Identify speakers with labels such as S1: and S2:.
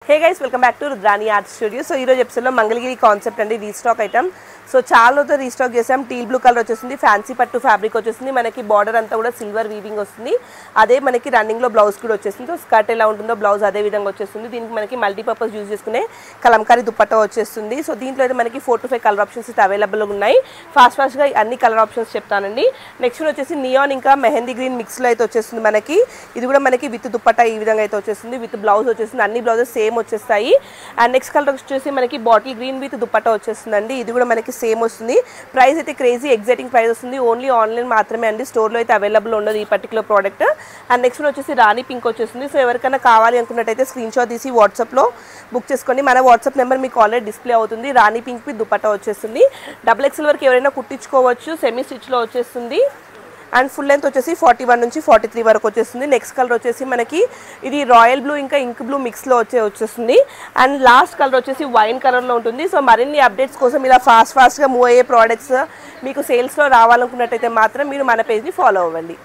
S1: Hey guys welcome back to Rudrani art studio. So ఈరోజు ఎపిసోడ్లో Mangalagiri concept అండి, రీస్టాక్ ఐటమ్. సో చాలా రోజులు రీస్టాక్ చేసాం. టీల్ బ్లూ కలర్ వచ్చేసింది, ఫ్యాన్సీ పట్టు ఫ్యాబ్రిక్ వచ్చేసింది, మనకి బార్డర్ అంతా కూడా సిల్వర్ వీవింగ్ వస్తుంది. అదే మనకి రన్నింగ్లో బ్లౌజ్ కూడా వచ్చేసింది. సో స్కర్ట్ ఎలా ఉంటుందో బ్లౌజ్ అదే విధంగా వచ్చేస్తుంది. దీనికి మనకి మల్టీపర్పస్ యూజ్ చేసుకునే కలంకారీ దుప్పట్టా వచ్చేస్తుంది. సో దీంట్లో అయితే మనకి 4 to 5 కలర్ ఆప్షన్స్ అయితే అవైలబుల్గా ఉన్నాయి. ఫాస్ట్గా అన్ని కలర్ ఆప్షన్స్ చెప్తానండి. నెక్స్ట్ వచ్చేసి నియాన్ ఇంకా మెహందీ గ్రీన్ మిక్స్లో అయితే వచ్చేస్తుంది మనకి. ఇది కూడా మనకి విత్ దుప్పట్టా ఈ విధంగా అయితే వచ్చేస్తుంది, విత్ బ్లౌజ్ వచ్చేస్తుంది. అన్ని బ్లౌజెస్ సేమ్ వచ్చేస్తాయి. అండ్ నెక్స్ట్ కలర్ వచ్చేసి మనకి బాటిల్ గ్రీన్ విత్ దుప్పట్టా వచ్చేస్తుందండి. ఇది కూడా మనకి సేమ్ వస్తుంది. ప్రైస్ అయితే క్రేజీ ఎగ్జైటింగ్ ప్రైస్ వస్తుంది. ఓన్లీ ఆన్లైన్ మాత్రమే అండి, స్టోర్లో అయితే అవైలబుల్ ఉండదు ఈ పర్టికులర్ ప్రోడక్ట్. అండ్ నెక్స్ట్ వచ్చేసి రాణి పింక్ వచ్చేస్తుంది. సో ఎవరికైనా కావాలి అనుకున్నట్టయితే స్క్రీన్ షాట్ తీసి వాట్సాప్లో బుక్ చేసుకోండి. మన వాట్సాప్ నెంబర్ మీకు ఆల్రెడీ డిస్ప్లే అవుతుంది. రాణి పింక్ విత్ దుప్పట్టా వచ్చేస్తుంది. XXL వరకు ఎవరైనా కుట్టించుకోవచ్చు, సెమీ స్టిచ్లో వచ్చేస్తుంది. అండ్ ఫుల్ లెంత్ వచ్చేసి 41 నుంచి 43 వరకు వచ్చేస్తుంది. నెక్స్ట్ కలర్ వచ్చేసి మనకి ఇది రాయల్ బ్లూ ఇంకా ఇంక్ బ్లూ మిక్స్లో వచ్చేస్తుంది. అండ్ లాస్ట్ కలర్ వచ్చేసి వైన్ కలర్లో ఉంటుంది. సో మరిన్ని అప్డేట్స్ కోసం ఇలా ఫాస్ట్గా మూవ్ అయ్యే ప్రోడక్ట్స్ మీకు సేల్స్లో రావాలనుకున్నట్టయితే మాత్రం మీరు మన పేజ్ని ఫాలో అవ్వండి.